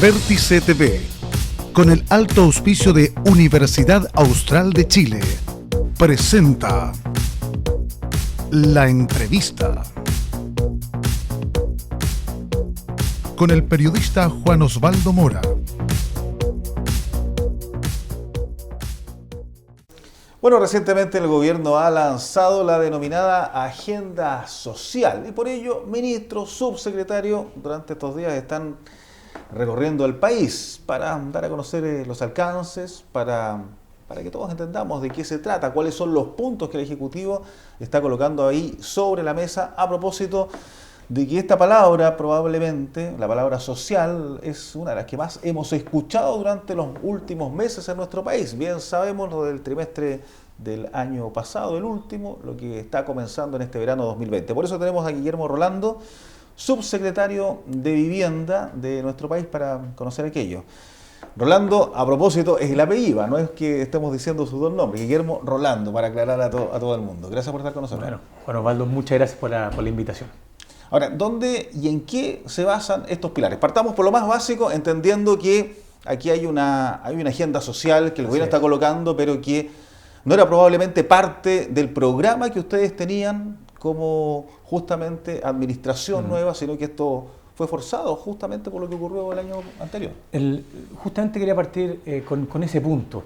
Vértice TV, con el alto auspicio de Universidad Austral de Chile, presenta La Entrevista con el periodista Juan Osvaldo Mora. Bueno, recientemente el gobierno ha lanzado la denominada Agenda Social y por ello ministros, subsecretarios durante estos días están recorriendo el país para dar a conocer los alcances, para que todos entendamos de qué se trata, cuáles son los puntos que el Ejecutivo está colocando ahí sobre la mesa a propósito de que esta palabra, probablemente, la palabra social, es una de las que más hemos escuchado durante los últimos meses en nuestro país. Bien sabemos lo del trimestre del año pasado, el último, lo que está comenzando en este verano 2020. Por eso tenemos a Guillermo Rolando, subsecretario de Vivienda de nuestro país, para conocer aquello. Rolando, a propósito, es el apellido, no es que estemos diciendo sus dos nombres, Guillermo Rolando, para aclarar a todo el mundo. Gracias por estar con nosotros. Bueno, Juan Osvaldo, muchas gracias por la invitación. Ahora, ¿dónde y en qué se basan estos pilares? Partamos por lo más básico, entendiendo que aquí hay una agenda social que el gobierno está colocando, pero que no era probablemente parte del programa que ustedes tenían como justamente administración nueva, sino que esto fue forzado justamente por lo que ocurrió el año anterior. Justamente quería partir con ese punto.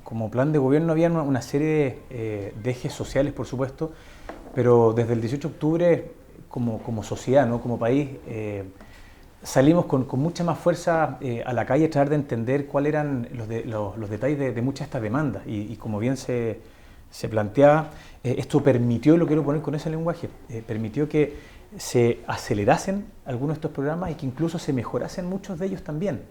Como plan de gobierno había una serie de ejes sociales, por supuesto, pero desde el 18 de octubre, como sociedad, ¿no? Como país, salimos con mucha más fuerza a la calle a tratar de entender cuáles eran los detalles de muchas de estas demandas. Y como bien se planteaba, esto permitió, lo quiero poner con ese lenguaje, permitió que se acelerasen algunos de estos programas y que incluso se mejorasen muchos de ellos también.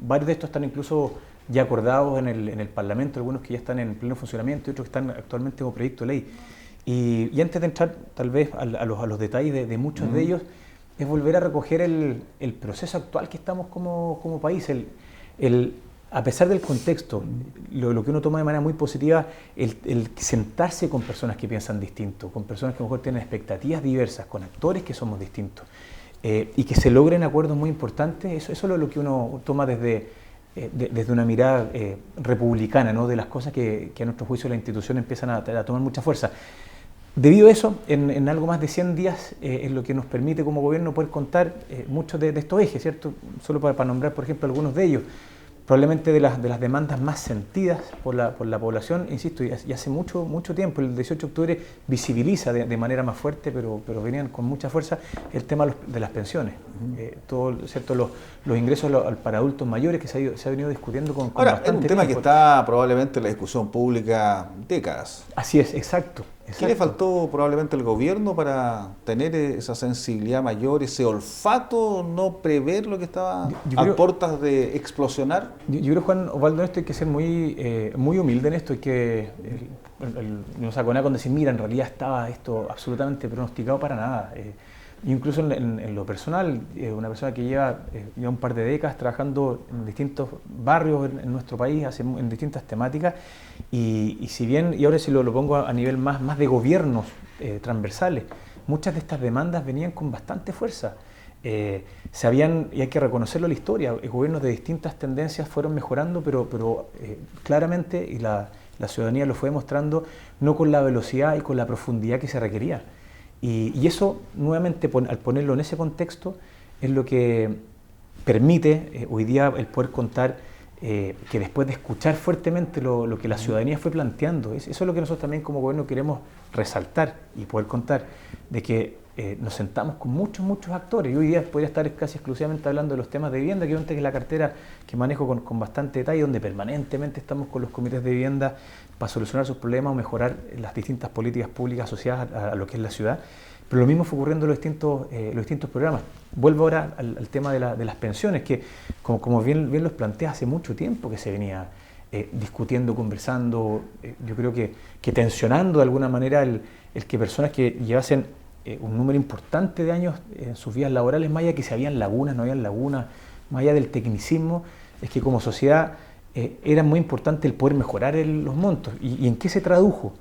Varios de estos están incluso ya acordados en el Parlamento, algunos que ya están en pleno funcionamiento y otros que están actualmente como proyecto de ley. Y antes de entrar tal vez a los detalles de muchos de ellos, es volver a recoger el proceso actual que estamos como país. A pesar del contexto, lo que uno toma de manera muy positiva, el sentarse con personas que piensan distinto, con personas que a lo mejor tienen expectativas diversas, con actores que somos distintos, y que se logren acuerdos muy importantes, eso es lo que uno toma desde una mirada republicana, ¿no? De las cosas que a nuestro juicio la institución empiezan a tomar mucha fuerza. Debido a eso, en algo más de 100 días es lo que nos permite como gobierno poder contar muchos de estos ejes, ¿cierto? Solo para nombrar, por ejemplo, algunos de ellos. Probablemente de las demandas más sentidas por la población, insisto, y hace mucho tiempo, el 18 de octubre visibiliza de manera más fuerte, pero venían con mucha fuerza, el tema de las pensiones. ¿Cierto? Los ingresos para adultos mayores que se ha venido discutiendo con Ahora, bastante es un tema tiempo. que está probablemente en la discusión pública décadas. Así es, exacto. ¿Qué le faltó probablemente al gobierno para tener esa sensibilidad mayor, ese olfato, no prever lo que estaba puertas de explosionar? Yo creo, Juan Osvaldo, en esto hay que ser muy humilde en esto, hay que no saco nada con decir, mira, en realidad estaba esto absolutamente pronosticado para nada. Incluso en lo personal, una persona que lleva ya un par de décadas trabajando en distintos barrios en nuestro país, en distintas temáticas, y si bien, y ahora si lo pongo a nivel más de gobiernos transversales, muchas de estas demandas venían con bastante fuerza. Y hay que reconocerlo en la historia, gobiernos de distintas tendencias fueron mejorando, pero claramente, y la ciudadanía lo fue demostrando, no con la velocidad y con la profundidad que se requería. Y eso, nuevamente, al ponerlo en ese contexto, es lo que permite hoy día el poder contar que después de escuchar fuertemente lo que la ciudadanía fue planteando, eso es lo que nosotros también como gobierno queremos resaltar y poder contar, de que nos sentamos con muchos actores. Y hoy día podría estar casi exclusivamente hablando de los temas de vivienda, que es la cartera que manejo con bastante detalle, donde permanentemente estamos con los comités de vivienda para solucionar sus problemas o mejorar las distintas políticas públicas asociadas a lo que es la ciudad. Pero lo mismo fue ocurriendo en los distintos programas. Vuelvo ahora al tema de las pensiones, que como bien los plantea, hace mucho tiempo que se venía discutiendo, conversando, yo creo que tensionando de alguna manera el que personas que llevasen un número importante de años en sus vidas laborales, más allá de que si habían lagunas, no habían lagunas, más allá del tecnicismo, es que como sociedad era muy importante el poder mejorar los montos. ¿Y en qué se tradujo?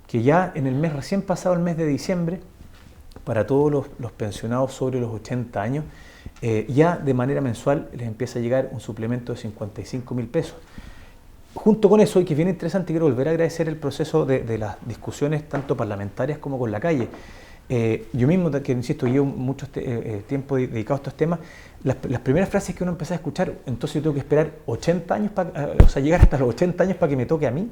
Que ya en el mes recién pasado, el mes de diciembre, para todos los pensionados sobre los 80 años, ya de manera mensual les empieza a llegar un suplemento de 55.000 pesos. Junto con eso, y que es bien interesante, quiero volver a agradecer el proceso de las discusiones tanto parlamentarias como con la calle. Yo mismo, que insisto, llevo mucho tiempo dedicado a estos temas, las primeras frases que uno empieza a escuchar, entonces yo tengo que esperar 80 años, o sea, llegar hasta los 80 años para que me toque a mí,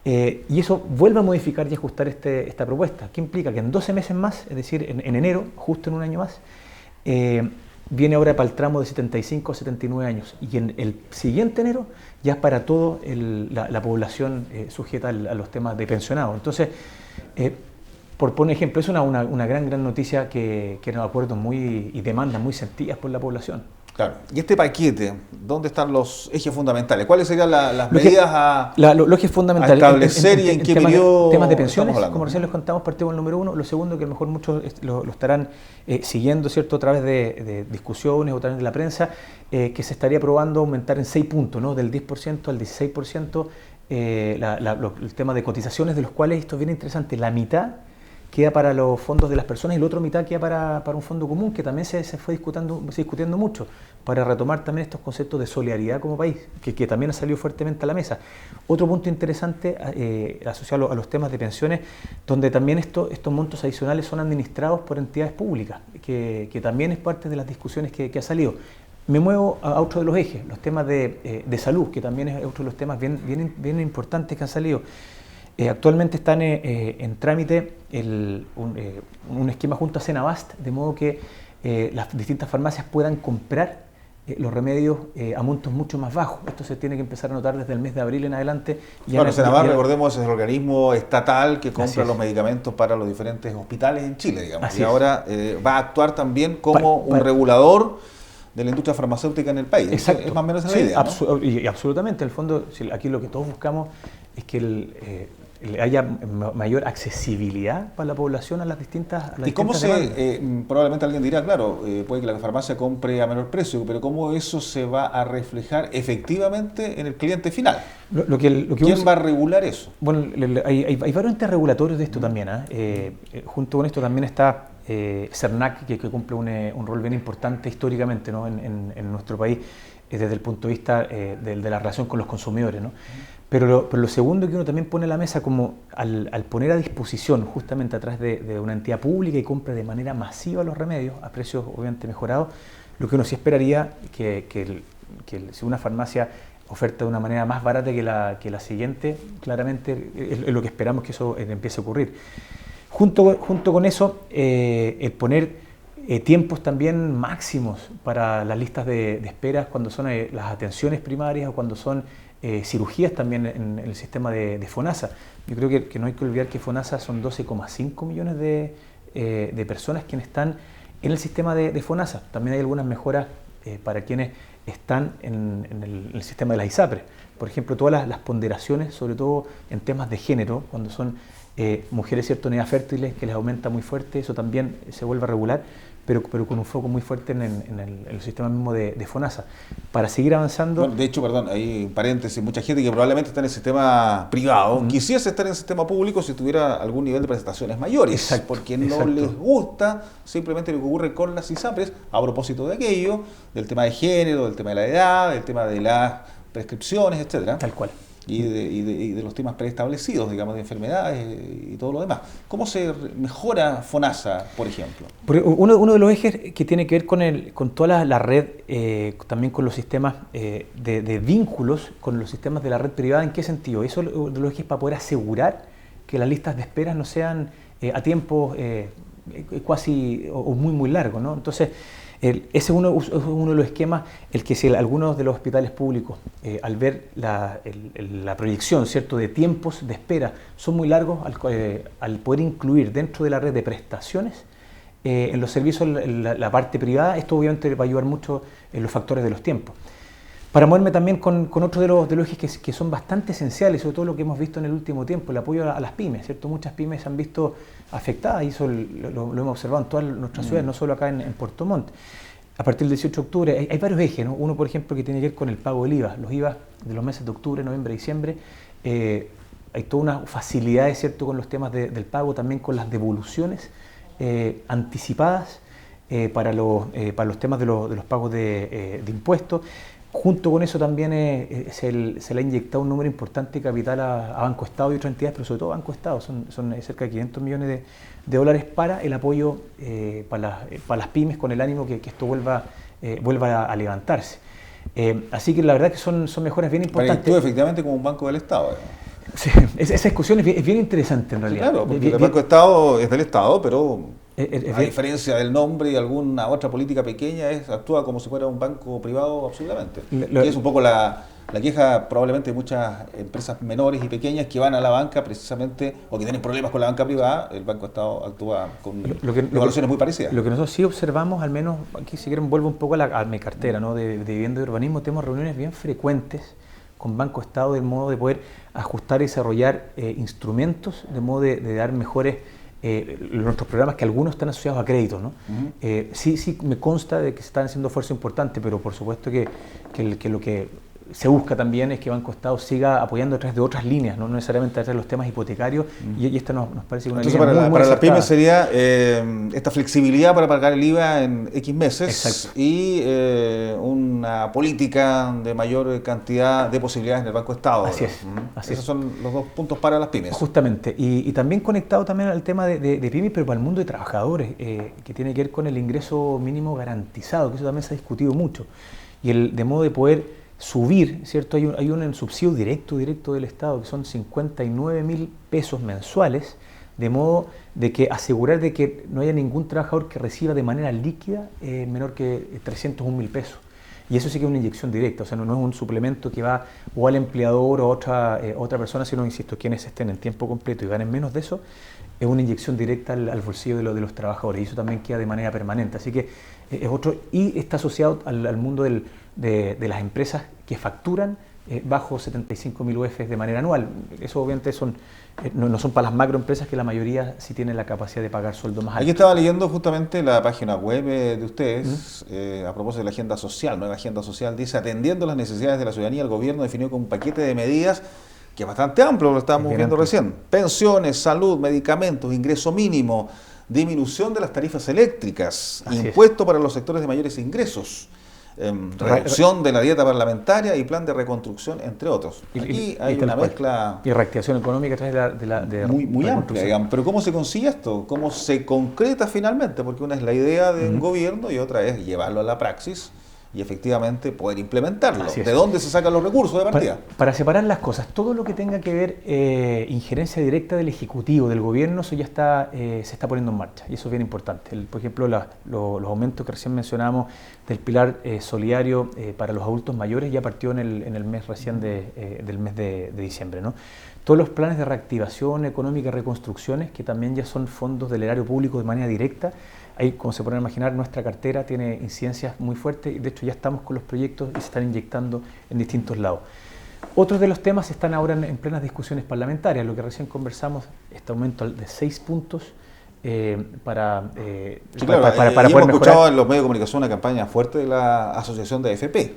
y eso vuelve a modificar y ajustar esta propuesta, que implica que en 12 meses más, es decir, en enero, justo en un año más, viene ahora para el tramo de 75 a 79 años, y en el siguiente enero ya es para toda la población sujeta a los temas de pensionado. Entonces, por poner ejemplo, es una gran noticia que eran acuerdos y demandas muy sentidas por la población. Claro. Y este paquete, ¿dónde están los ejes fundamentales? ¿Cuáles serían las medidas los ejes fundamentales, a establecer y en qué periodo? Temas de pensiones, como recién les contamos, partimos el número uno. Lo segundo, que a lo mejor muchos lo estarán siguiendo, ¿cierto?, a través de discusiones o a través de la prensa, que se estaría aprobando aumentar en 6 puntos, ¿no?, del 10% al 16%, el tema de cotizaciones, de los cuales, esto es bien interesante, la mitad queda para los fondos de las personas y la otra mitad queda para un fondo común, que también se fue discutiendo mucho, para retomar también estos conceptos de solidaridad como país, que también ha salido fuertemente a la mesa. Otro punto interesante asociado a los temas de pensiones, donde también estos montos adicionales son administrados por entidades públicas, que también es parte de las discusiones que ha salido. Me muevo a otro de los ejes, los temas de salud, que también es otro de los temas bien importantes que han salido. Actualmente están en trámite un esquema junto a Senabast, de modo que las distintas farmacias puedan comprar los remedios a montos mucho más bajos. Esto se tiene que empezar a notar desde el mes de abril en adelante. Bueno, Senabast, recordemos, es el organismo estatal que compra los medicamentos para los diferentes hospitales en Chile, digamos. Así y ahora va a actuar también como un regulador de la industria farmacéutica en el país. Exacto. Es más o menos esa idea, ¿no? Y absolutamente. En el fondo, aquí lo que todos buscamos es que haya mayor accesibilidad para la población a las distintas ¿Y cómo probablemente alguien dirá, claro, puede que la farmacia compre a menor precio, pero cómo eso se va a reflejar efectivamente en el cliente final? ¿Quién va a regular eso? Bueno, hay varios entes regulatorios de esto también. Junto con esto también está CERNAC, que cumple un rol bien importante históricamente, ¿no?, en nuestro país, desde el punto de vista de la relación con los consumidores, ¿no? Pero lo segundo que uno también pone a la mesa, como al poner a disposición justamente a través de una entidad pública y compra de manera masiva los remedios a precios obviamente mejorados, lo que uno sí esperaría que si una farmacia oferta de una manera más barata que la siguiente, claramente es lo que esperamos que eso empiece a ocurrir. Junto con eso, el poner tiempos también máximos para las listas de espera cuando son las atenciones primarias o cuando son cirugías también en el sistema de FONASA. Yo creo que no hay que olvidar que FONASA son 12,5 millones de personas quienes están en el sistema de FONASA. También hay algunas mejoras para quienes están en el sistema de las ISAPRES. Por ejemplo, todas las ponderaciones, sobre todo en temas de género, cuando son mujeres, ¿cierto?, en edad fértiles, que les aumenta muy fuerte, eso también se vuelve a regular, pero con un foco muy fuerte en el sistema mismo de FONASA. Para seguir avanzando... Bueno, de hecho, perdón, hay paréntesis, mucha gente que probablemente está en el sistema privado, quisiese estar en el sistema público si tuviera algún nivel de prestaciones mayores, porque no les gusta simplemente lo que ocurre con las ISAPRES, a propósito de aquello, del tema de género, del tema de la edad, del tema de las prescripciones, etcétera. Tal cual. Y de los temas preestablecidos, digamos, de enfermedades y todo lo demás. ¿Cómo se mejora FONASA, por ejemplo? Uno de los ejes que tiene que ver con toda la red, también con los sistemas de vínculos con los sistemas de la red privada. ¿En qué sentido? Eso de los ejes para poder asegurar que las listas de espera no sean a tiempo casi o muy largos, ¿no? Entonces, ese es uno de los esquemas, el que si algunos de los hospitales públicos, al ver la proyección, ¿cierto?, de tiempos de espera son muy largos, al poder incluir dentro de la red de prestaciones en los servicios la parte privada, esto obviamente va a ayudar mucho en los factores de los tiempos. Para moverme también con otro de los ejes que son bastante esenciales, sobre todo lo que hemos visto en el último tiempo, el apoyo a las pymes, ¿cierto? Muchas pymes se han visto afectadas y eso lo hemos observado en todas nuestras ciudades, no solo acá en Puerto Montt. A partir del 18 de octubre hay varios ejes, ¿no? Uno, por ejemplo, que tiene que ver con el pago del IVA. Los IVA de los meses de octubre, noviembre, diciembre, hay toda una facilidad, ¿cierto?, con los temas del pago, también con las devoluciones anticipadas, para los temas de los pagos de impuestos. Junto con eso también se le ha inyectado un número importante de capital a Banco Estado y otras entidades, pero sobre todo Banco Estado, son cerca de 500 millones de dólares para el apoyo para las pymes, con el ánimo que esto vuelva a levantarse. Así que la verdad que son mejoras bien importantes. Para actúa efectivamente como un banco del Estado. Sí, esa discusión es bien interesante en realidad. Sí, claro, porque el Banco de Estado es del Estado, pero a bien, diferencia del nombre y alguna otra política pequeña, actúa como si fuera un banco privado absolutamente. Y es un poco la queja probablemente de muchas empresas menores y pequeñas que van a la banca precisamente, o que tienen problemas con la banca privada. El Banco de Estado actúa con evaluaciones muy parecidas. Lo que nosotros sí observamos, al menos aquí si quieren vuelvo un poco a mi cartera, ¿no?, de vivienda y urbanismo, tenemos reuniones bien frecuentes con Banco Estado, del modo de poder ajustar y desarrollar instrumentos, de modo de dar mejores nuestros programas, que algunos están asociados a créditos, ¿no? Sí me consta de que se están haciendo esfuerzos importantes, pero por supuesto que lo que se busca también es que Banco Estado siga apoyando a través de otras líneas, no necesariamente a través de los temas hipotecarios, y esta nos parece una Entonces, línea muy para las acertada. pymes sería esta flexibilidad para pagar el IVA en X meses. Exacto. Y una política de mayor cantidad de posibilidades en el Banco Estado. Así es. Esos son los dos puntos para las pymes. Justamente, y también conectado también al tema de pymes, pero para el mundo de trabajadores, que tiene que ver con el ingreso mínimo garantizado, que eso también se ha discutido mucho, y de modo de poder subir, ¿cierto? Hay un subsidio directo del Estado, que son 59.000 pesos mensuales, de modo de que asegurar de que no haya ningún trabajador que reciba de manera líquida menor que 301.000 pesos. Y eso sí que es una inyección directa, o sea, no es un suplemento que va o al empleador o a otra persona, sino, insisto, quienes estén en tiempo completo y ganen menos de eso, es una inyección directa al bolsillo de los trabajadores, y eso también queda de manera permanente. Así que es otro, y está asociado al mundo de las empresas que facturan bajo 75.000 UF de manera anual. Eso obviamente no son para las macroempresas, que la mayoría sí tienen la capacidad de pagar sueldos más altos. Aquí estaba leyendo justamente la página web de ustedes, a propósito de la agenda social. Nueva agenda social dice: atendiendo las necesidades de la ciudadanía, el gobierno definió con un paquete de medidas que es bastante amplio, lo estábamos viendo recién. Pensiones, salud, medicamentos, ingreso mínimo, disminución de las tarifas eléctricas, impuesto para los sectores de mayores ingresos, reducción de la dieta parlamentaria y plan de reconstrucción, entre otros. Aquí hay una mezcla... Y reactivación económica a través de muy amplia, digamos. Pero ¿cómo se consigue esto? ¿Cómo se concreta finalmente? Porque una es la idea de un gobierno y otra es llevarlo a la praxis y efectivamente poder implementarlo. ¿De dónde se sacan los recursos de partida? Para separar las cosas, todo lo que tenga que ver injerencia directa del Ejecutivo, del Gobierno, eso ya se está poniendo en marcha, y eso es bien importante. Por ejemplo, los aumentos que recién mencionamos del pilar solidario para los adultos mayores ya partió en el mes recién del mes de diciembre, ¿no? Todos los planes de reactivación económica y reconstrucciones, que también ya son fondos del erario público de manera directa. Ahí, como se pueden imaginar, nuestra cartera tiene incidencias muy fuertes, y de hecho ya estamos con los proyectos y se están inyectando en distintos lados. Otros de los temas están ahora en plenas discusiones parlamentarias, lo que recién conversamos, este aumento de 6 puntos para poder mejorar. Hemos escuchado en los medios de comunicación una campaña fuerte de la Asociación de AFP,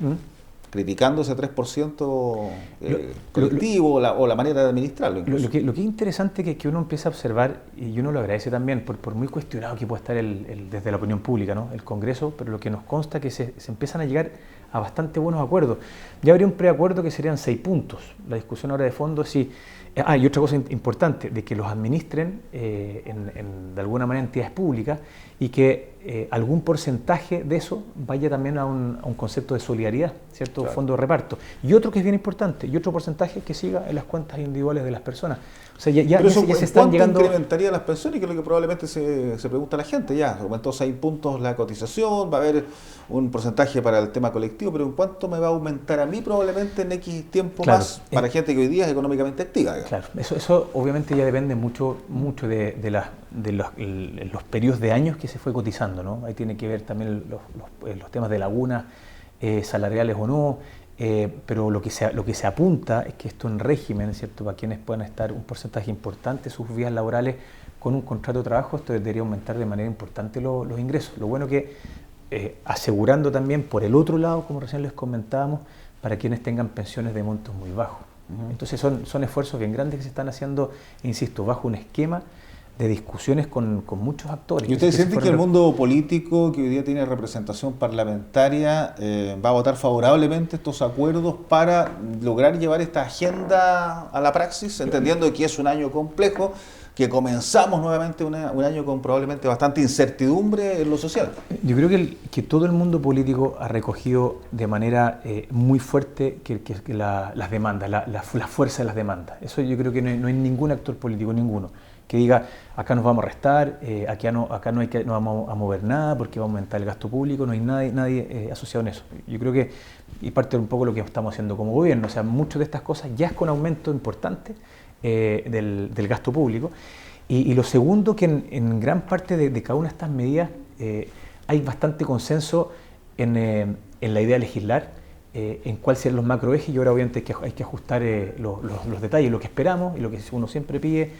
criticando ese 3% colectivo o la manera de administrarlo. Lo que es interesante que uno empieza a observar, y uno lo agradece también, por muy cuestionado que pueda estar desde la opinión pública, ¿no?, el Congreso, pero lo que nos consta que se empiezan a llegar a bastante buenos acuerdos. Ya habría un preacuerdo que serían 6 puntos. La discusión ahora de fondo es si... y otra cosa importante, de que los administren de alguna manera entidades públicas, y que algún porcentaje de eso vaya también a un concepto de solidaridad, ¿cierto? Claro. Fondo de reparto. Y otro que es bien importante, y otro porcentaje que siga en las cuentas individuales de las personas. O sea, ya se están llegando... ¿Cuánto incrementaría las pensiones? Que es lo que probablemente se pregunta la gente. Ya aumentó 6 puntos la cotización, va a haber un porcentaje para el tema colectivo, pero ¿en cuánto me va a aumentar a mí probablemente en X tiempo más para gente que hoy día es económicamente activa? Digamos. Claro, eso obviamente ya depende mucho de los periodos de años que se fue cotizando, ¿no? Ahí tiene que ver también los temas de lagunas salariales o no, pero lo que se apunta es que esto en régimen, ¿cierto?, para quienes puedan estar un porcentaje importante de sus vías laborales con un contrato de trabajo, esto debería aumentar de manera importante los ingresos. Lo bueno que asegurando también por el otro lado, como recién les comentábamos, para quienes tengan pensiones de montos muy bajos. Entonces son esfuerzos bien grandes que se están haciendo, insisto, bajo un esquema discusiones con muchos actores. ¿Y ustedes sienten que el mundo político, que hoy día tiene representación parlamentaria, va a votar favorablemente estos acuerdos para lograr llevar esta agenda a la praxis, entendiendo que es un año complejo, que comenzamos nuevamente un año con probablemente bastante incertidumbre en lo social? Yo creo que todo el mundo político ha recogido de manera muy fuerte que las demandas, la fuerza de las demandas. Eso yo creo que no hay ningún actor político, ninguno, que diga acá nos vamos a restar, acá no vamos a mover nada porque va a aumentar el gasto público. No hay nadie asociado en eso. Yo creo que, y parte un poco de lo que estamos haciendo como gobierno, o sea, muchas de estas cosas ya es con aumento importante del gasto público. Y lo segundo, que en gran parte de cada una de estas medidas hay bastante consenso en la idea de legislar, en cuáles serán los macroejes, y ahora obviamente hay que ajustar los detalles, lo que esperamos y lo que uno siempre pide,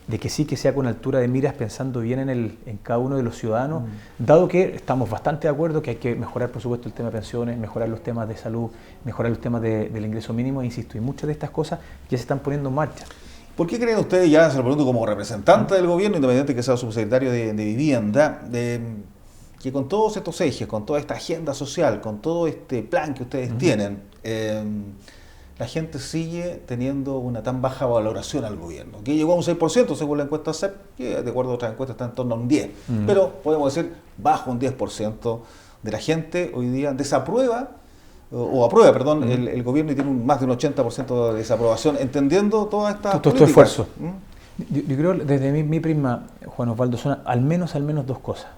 de que sí que sea con altura de miras, pensando bien en cada uno de los ciudadanos, dado que estamos bastante de acuerdo que hay que mejorar, por supuesto, el tema de pensiones, mejorar los temas de salud, mejorar los temas del ingreso mínimo, insisto, y muchas de estas cosas ya se están poniendo en marcha. ¿Por qué creen ustedes, ya se lo pregunto como representante del gobierno, independiente que sea subsecretario de Vivienda, que con todos estos ejes, con toda esta agenda social, con todo este plan que ustedes tienen, la gente sigue teniendo una tan baja valoración al gobierno? Que llegó a un 6% según la encuesta CEP, que de acuerdo a otras encuestas está en torno a un 10%. Pero podemos decir, bajo un 10% de la gente hoy día desaprueba, o aprueba, perdón, el gobierno, y tiene más de un 80% de desaprobación, entendiendo toda esta todo este esfuerzo. Yo creo, desde mi prisma, Juan Osvaldo, son al menos dos cosas.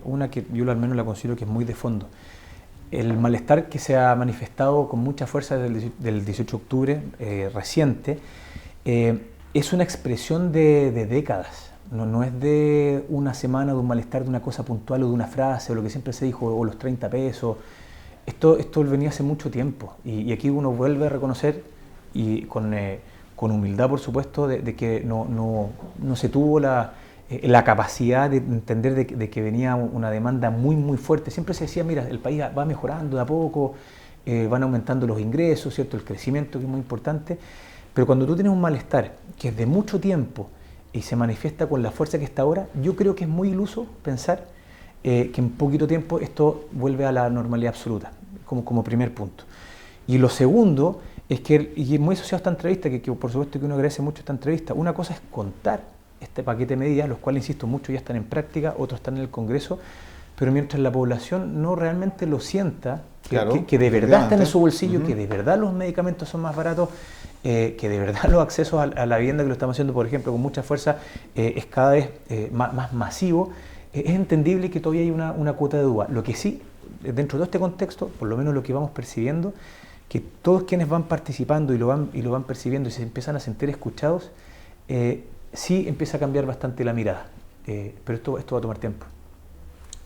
Una que yo al menos la considero que es muy de fondo. El malestar que se ha manifestado con mucha fuerza del 18 de octubre reciente es una expresión de décadas. No es de una semana, de un malestar, de una cosa puntual o de una frase, o lo que siempre se dijo, o los 30 pesos. Esto venía hace mucho tiempo, y aquí uno vuelve a reconocer, y con humildad, por supuesto, de que no se tuvo la capacidad de entender de que venía una demanda muy fuerte. Siempre se decía, mira, el país va mejorando de a poco, van aumentando los ingresos, ¿cierto? El crecimiento, que es muy importante, pero cuando tú tienes un malestar que es de mucho tiempo y se manifiesta con la fuerza que está ahora, yo creo que es muy iluso pensar que en poquito tiempo esto vuelve a la normalidad absoluta, como primer punto. Y lo segundo es que, y es muy asociado a esta entrevista, que por supuesto que uno agradece mucho esta entrevista, una cosa es contar este paquete de medidas, los cuales, insisto, muchos ya están en práctica, otros están en el Congreso, pero mientras la población no realmente lo sienta, que de verdad está en su bolsillo, que de verdad los medicamentos son más baratos, que de verdad los accesos a la vivienda, que lo estamos haciendo, por ejemplo, con mucha fuerza, es cada vez más masivo, es entendible que todavía hay una cuota de duda. Lo que sí, dentro de todo este contexto, por lo menos lo que vamos percibiendo, que todos quienes van participando y lo van percibiendo y se empiezan a sentir escuchados, sí empieza a cambiar bastante la mirada, pero esto va a tomar tiempo.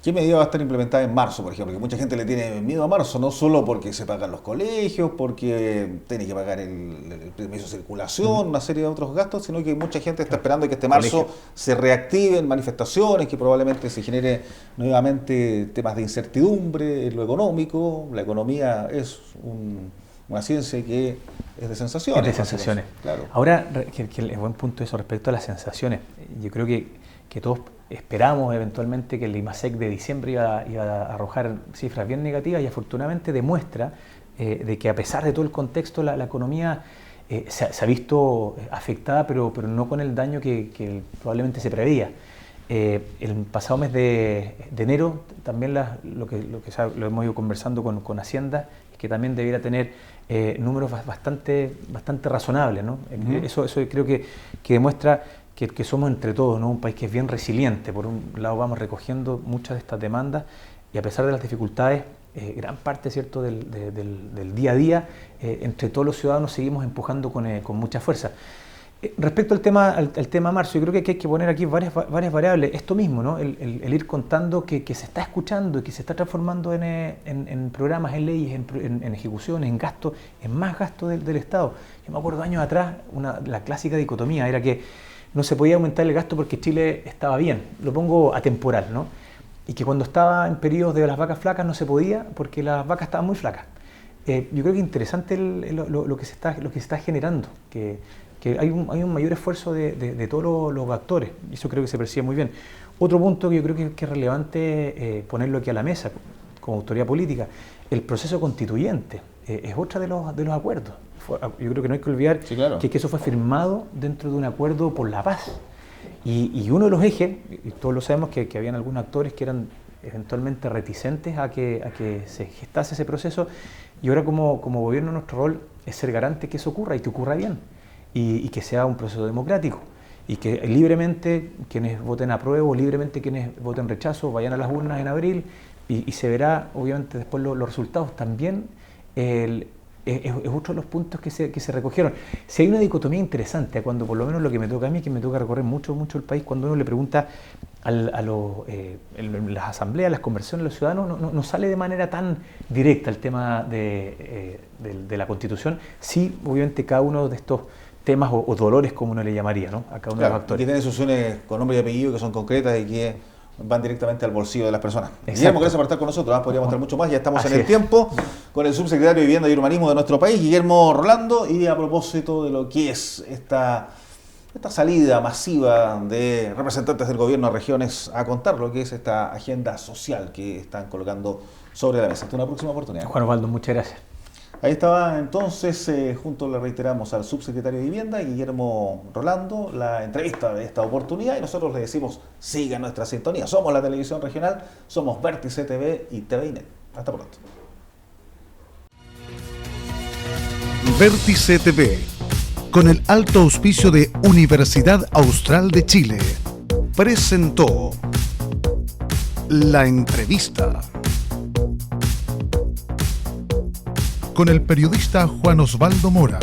¿Qué medida va a estar implementada en marzo, por ejemplo? Que mucha gente le tiene miedo a marzo, no solo porque se pagan los colegios, porque tiene que pagar el permiso de circulación, una serie de otros gastos, sino que mucha gente está esperando que este marzo se reactiven manifestaciones, que probablemente se genere nuevamente temas de incertidumbre en lo económico. La economía es una ciencia que es de sensaciones. Es de sensaciones. Claro. Ahora, que el buen punto eso respecto a las sensaciones. Yo creo que todos esperamos eventualmente que el IMASEC de diciembre iba a arrojar cifras bien negativas, y afortunadamente demuestra de que a pesar de todo el contexto, la economía se ha visto afectada, pero no con el daño que probablemente se preveía. El pasado mes de enero también lo hemos ido conversando con Hacienda, es que también debiera tener números bastante razonables, ¿no? Eso creo que demuestra que somos entre todos, ¿no? Un país que es bien resiliente. Por un lado vamos recogiendo muchas de estas demandas, y a pesar de las dificultades, gran parte, ¿cierto?, del día a día, entre todos los ciudadanos seguimos empujando con mucha fuerza. Respecto al tema marzo, yo creo que hay que poner aquí varias variables. Esto mismo, ¿no? El ir contando que se está escuchando y que se está transformando en programas, en leyes, en ejecuciones, en gastos, en más gastos del Estado. Yo me acuerdo años atrás, la clásica dicotomía era que no se podía aumentar el gasto porque Chile estaba bien. Lo pongo atemporal, ¿no? Y que cuando estaba en periodos de las vacas flacas no se podía porque las vacas estaban muy flacas. Yo creo que es interesante lo que se está generando, que que hay un mayor esfuerzo de todos los actores, y eso creo que se percibe muy bien. Otro punto que yo creo que es relevante ponerlo aquí a la mesa, como autoridad política, el proceso constituyente es otra de los acuerdos. Yo creo que no hay que olvidar sí, claro, que eso fue firmado dentro de un acuerdo por la paz. Y uno de los ejes, y todos lo sabemos, que habían algunos actores que eran eventualmente reticentes a que se gestase ese proceso, y ahora como gobierno nuestro rol es ser garante que eso ocurra y que ocurra bien, y que sea un proceso democrático, y que libremente quienes voten apruebo, libremente quienes voten rechazo, vayan a las urnas en abril, y se verá obviamente después los resultados. También es otro de los puntos que se recogieron. Si hay una dicotomía interesante, cuando por lo menos lo que me toca a mí, que me toca recorrer mucho el país, cuando uno le pregunta en las asambleas, las conversaciones de los ciudadanos, no sale de manera tan directa el tema de la Constitución. Sí, obviamente cada uno de estos temas o dolores, como uno le llamaría, ¿no?, a cada uno de los actores. Que tiene soluciones con nombre y apellido que son concretas y que van directamente al bolsillo de las personas. Exacto. Guillermo, gracias por estar con nosotros. Podríamos estar mucho más, ya estamos Así en el es. tiempo con el subsecretario de Vivienda y Urbanismo de nuestro país, Guillermo Rolando, y a propósito de lo que es esta salida masiva de representantes del gobierno a regiones a contar lo que es esta agenda social que están colocando sobre la mesa. Hasta una próxima oportunidad. Juan Osvaldo, muchas gracias. Ahí estaba entonces, junto le reiteramos al subsecretario de Vivienda, Guillermo Rolando, la entrevista de esta oportunidad, y nosotros le decimos, sigan nuestra sintonía. Somos la televisión regional, somos Vértice TV y TViNet. Hasta pronto. Vértice TV, con el alto auspicio de Universidad Austral de Chile, presentó la entrevista con el periodista Juan Osvaldo Mora.